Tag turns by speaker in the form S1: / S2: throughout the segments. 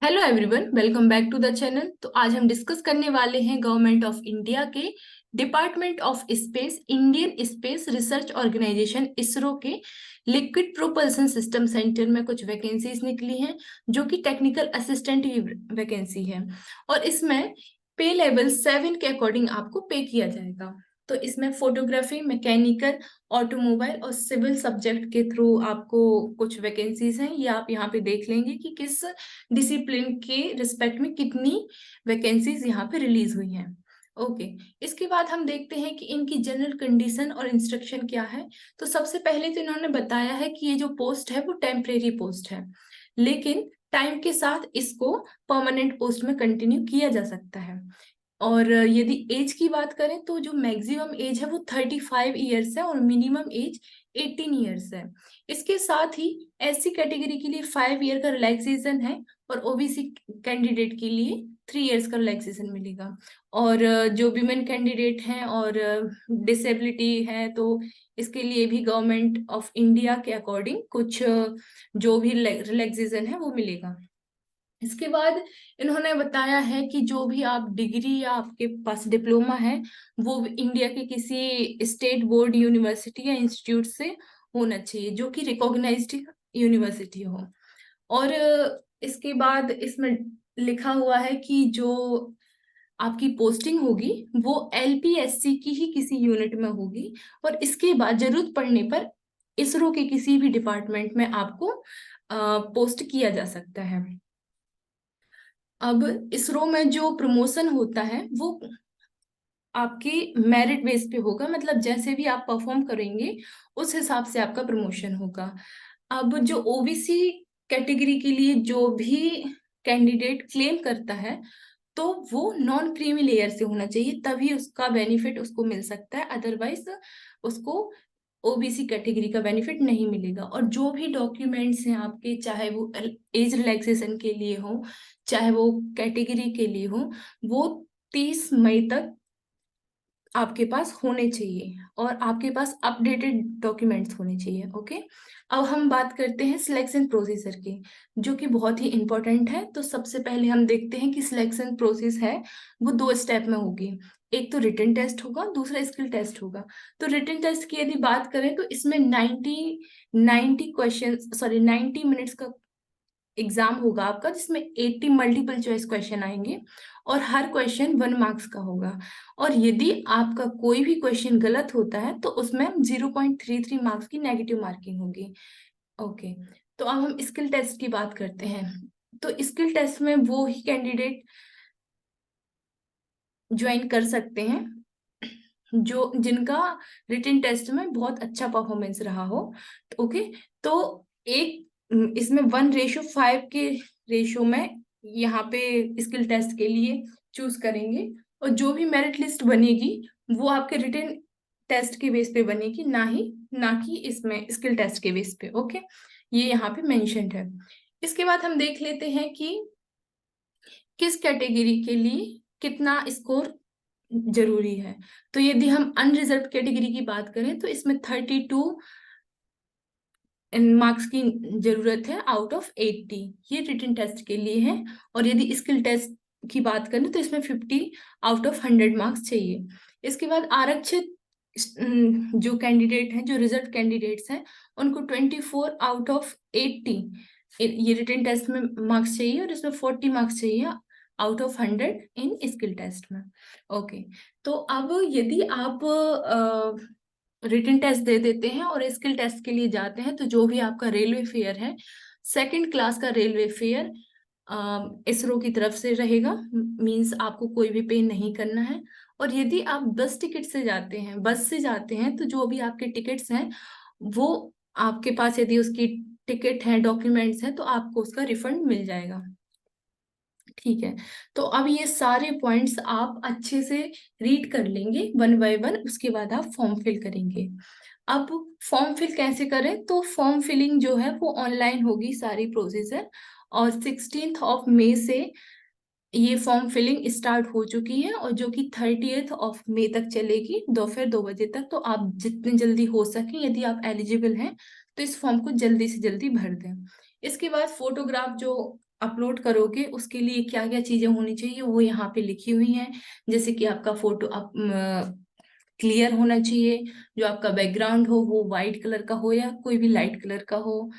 S1: Hello everyone, welcome back to the channel. तो आज हम डिस्कस करने वाले हैं गवर्नमेंट ऑफ इंडिया के department of space Indian space research organisation ISRO के लिक्विड प्रोपल्सन सिस्टम सेंटर में कुछ वैकेंसीज निकली हैं जो कि टेक्निकल असिस्टेंट की वैकेंसी है। और इसमें पे लेवल 7 के अकॉर्डिंग आपको पे किया जाएगा। तो इसमें फोटोग्राफी, मैकेनिकल, ऑटोमोबाइल और सिविल सब्जेक्ट के थ्रू आपको कुछ वैकेंसीज हैं। ये आप यहाँ पे देख लेंगे कि किस डिसिप्लिन के रिस्पेक्ट में कितनी वैकेंसीज यहाँ पे रिलीज हुई हैं। ओके, इसके बाद हम देखते हैं कि इनकी जनरल कंडीशन और इंस्ट्रक्शन क्या है। तो सबसे पहले तो इन्होंने बताया है कि ये जो पोस्ट है वो टेम्परेरी पोस्ट है, लेकिन टाइम के साथ इसको परमानेंट पोस्ट में कंटिन्यू किया जा सकता है। और यदि एज की बात करें तो जो मैक्सिमम एज है वो 35 ईयर्स है और मिनिमम एज 18 ईयर्स है। इसके साथ ही एससी कैटेगरी के लिए 5 ईयर का रिलैक्सेशन है और ओबीसी कैंडिडेट के लिए 3 ईयर्स का रिलैक्सेशन मिलेगा। और जो विमेन कैंडिडेट हैं और डिसेबिलिटी है तो इसके लिए भी गवर्नमेंट ऑफ इंडिया के अकॉर्डिंग कुछ जो भी रिलैक्सेशन है वो मिलेगा। इसके बाद इन्होंने बताया है कि जो भी आप डिग्री या आपके पास डिप्लोमा है वो इंडिया के किसी स्टेट बोर्ड यूनिवर्सिटी या इंस्टीट्यूट से होना चाहिए जो कि रिकॉग्नाइज्ड यूनिवर्सिटी हो। और इसके बाद इसमें लिखा हुआ है कि जो आपकी पोस्टिंग होगी वो एलपीएससी की ही किसी यूनिट में होगी और इसके बाद जरूरत पड़ने पर इसरो के किसी भी डिपार्टमेंट में आपको पोस्ट किया जा सकता है। अब इसरो में जो प्रमोशन होता है वो आपकी मेरिट बेस पे होगा, मतलब जैसे भी आप परफॉर्म करेंगे उस हिसाब से आपका प्रमोशन होगा। अब जो ओबीसी कैटेगरी के लिए जो भी कैंडिडेट क्लेम करता है तो वो नॉन क्रीमी लेयर से होना चाहिए, तभी उसका बेनिफिट उसको मिल सकता है, अदरवाइज उसको ओबीसी कैटेगरी का बेनिफिट नहीं मिलेगा। और जो भी डॉक्यूमेंट्स हैं आपके, चाहे वो एज रिलैक्सेशन के लिए हो चाहे वो कैटेगरी के लिए हो, वो 30 मई तक आपके पास होने चाहिए और आपके पास अपडेटेड डॉक्यूमेंट्स होने चाहिए। ओके, अब हम बात करते हैं सिलेक्शन प्रोसीजर की, जो कि बहुत ही इंपॉर्टेंट है। तो सबसे पहले हम देखते हैं कि सिलेक्शन प्रोसेस है वो 2 स्टेप में होगी। एक तो रिटन टेस्ट होगा, दूसरा स्किल टेस्ट होगा। तो रिटन टेस्ट की यदि बात करें तो इसमें 90 क्वेश्चन, सॉरी 90 मिनट्स का एग्जाम होगा आपका, जिसमें 80 मल्टीपल चॉइस क्वेश्चन आएंगे और हर क्वेश्चन 1 मार्क्स का होगा। और यदि आपका कोई भी क्वेश्चन गलत होता है तो उसमें 0.33 मार्क्स की नेगेटिव मार्किंग होगी। ओके, तो अब हम स्किल टेस्ट की बात करते हैं। तो स्किल टेस्ट में वो ही कैंडिडेट ज्वाइन कर सकते हैं जो जिनका रिटन टेस्ट में बहुत अच्छा परफॉर्मेंस रहा हो। ओके, तो एक इसमें 1:5 के रेशो में यहाँ पे स्किल टेस्ट के लिए चूज करेंगे और जो भी मेरिट लिस्ट बनेगी वो आपके रिटन टेस्ट के बेस पे बनेगी, ना कि इसमें स्किल टेस्ट के बेस पे। ओके, ये यहाँ पे मेंशन्ड है। इसके बाद हम देख लेते हैं कि किस कैटेगरी के लिए कितना स्कोर जरूरी है। तो यदि हम अनरिजर्व कैटेगरी की बात करें तो इसमें 32 मार्क्स की जरूरत है आउट ऑफ 80, ये रिटन टेस्ट के लिए है। और यदि स्किल टेस्ट की बात करें तो इसमें 50 आउट ऑफ 100 मार्क्स चाहिए। इसके बाद आरक्षित जो कैंडिडेट हैं, जो रिजर्व कैंडिडेट्स हैं, उनको 24 आउट ऑफ 80 ये रिटन टेस्ट में मार्क्स चाहिए और इसमें 40 मार्क्स चाहिए out of 100 in skill test में। ओके, तो अब यदि आप रिटन टेस्ट दे देते हैं और स्किल टेस्ट के लिए जाते हैं तो जो भी आपका रेलवे फेयर है, 2nd क्लास का रेलवे फेयर इसरो की तरफ से रहेगा, मींस आपको कोई भी पे नहीं करना है। और यदि आप बस टिकट से जाते हैं, बस से जाते हैं, तो जो भी आपके टिकट्स हैं वो आपके पास यदि उसकी टिकट है, डॉक्यूमेंट्स हैं, तो आपको उसका रिफंड मिल जाएगा। ठीक है, तो अब ये सारे पॉइंट्स आप अच्छे से रीड कर लेंगे 1 बाय 1, उसके बाद आप फॉर्म फिल करेंगे। अब फॉर्म फिल कैसे करें, तो फॉर्म फिलिंग जो है वो ऑनलाइन होगी सारी प्रोसीजर, और 16 मई से ये फॉर्म फिलिंग स्टार्ट हो चुकी है और जो कि 30 मई तक चलेगी दोपहर 2 बजे तक। तो आप जितनी जल्दी हो सके, यदि आप एलिजिबल हैं, तो इस फॉर्म को जल्दी से जल्दी भर दें। इसके बाद फोटोग्राफ जो अपलोड करोगे उसके लिए क्या क्या चीजें होनी चाहिए वो यहाँ पे लिखी हुई हैं। जैसे कि आपका फोटो क्लियर होना चाहिए, जो आपका बैकग्राउंड हो वो वाइट कलर का हो या कोई भी लाइट कलर का हो,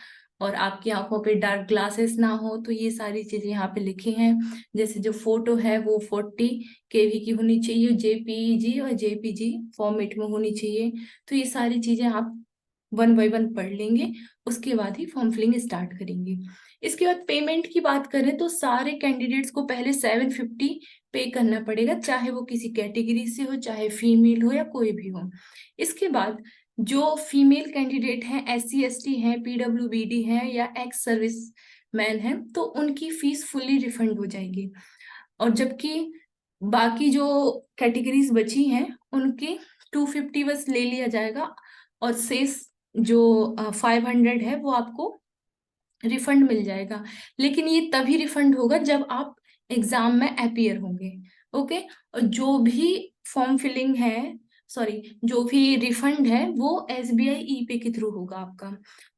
S1: और आपकी आंखों पे डार्क ग्लासेस ना हो। तो ये सारी चीजें यहाँ पे लिखी हैं। जैसे जो फोटो है वो 40 KB की होनी चाहिए, JPG और JPG फॉर्मेट में होनी चाहिए। तो ये सारी चीजें आप 1 बाय 1 पढ़ लेंगे, उसके बाद ही फॉर्म फिलिंग स्टार्ट करेंगे। इसके बाद पेमेंट की बात करें तो सारे कैंडिडेट्स को पहले 750 पे करना पड़ेगा, चाहे वो किसी कैटेगरी से हो, चाहे फीमेल हो या कोई भी हो। इसके बाद जो फीमेल कैंडिडेट हैं, SC ST हैं, PWBD हैं या एक्स सर्विस मैन हैं, तो उनकी फीस फुल्ली रिफंड हो जाएगी। और जबकि बाकी जो कैटेगरीज बची हैं उनकी 250 बस ले लिया जाएगा, और शेष जो 500 है वो आपको रिफंड मिल जाएगा। लेकिन ये तभी रिफंड होगा जब आप एग्जाम में अपीयर होंगे। ओके। और जो भी फॉर्म फिलिंग है, सॉरी, जो भी रिफंड है वो SBI ई-पे के थ्रू होगा आपका।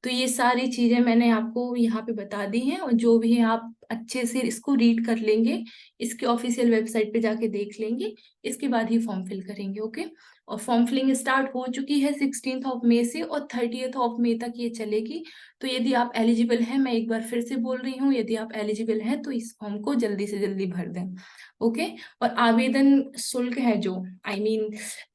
S1: तो ये सारी चीजें मैंने आपको यहाँ पे बता दी हैं, और जो भी है आप अच्छे से इसको रीड कर लेंगे, इसके ऑफिशियल वेबसाइट पे जाके देख लेंगे, इसके बाद ही फॉर्म फिल करेंगे। ओके। और फॉर्म फिलिंग स्टार्ट हो चुकी है 16 मई से, और 30 मई तक ये चलेगी। तो यदि आप एलिजिबल हैं, मैं एक बार फिर से बोल रही हूँ, यदि आप एलिजिबल हैं तो इस फॉर्म को जल्दी से जल्दी भर दें। ओके। और आवेदन शुल्क है, जो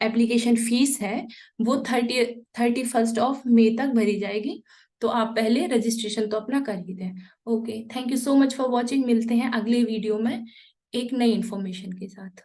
S1: एप्लीकेशन फीस है, वो 31 मई तक भरी जाएगी। तो आप पहले रजिस्ट्रेशन तो अपना कर ही दें। Okay, thank you so much for watching. मिलते हैं अगले वीडियो में एक नई इंफॉर्मेशन के साथ।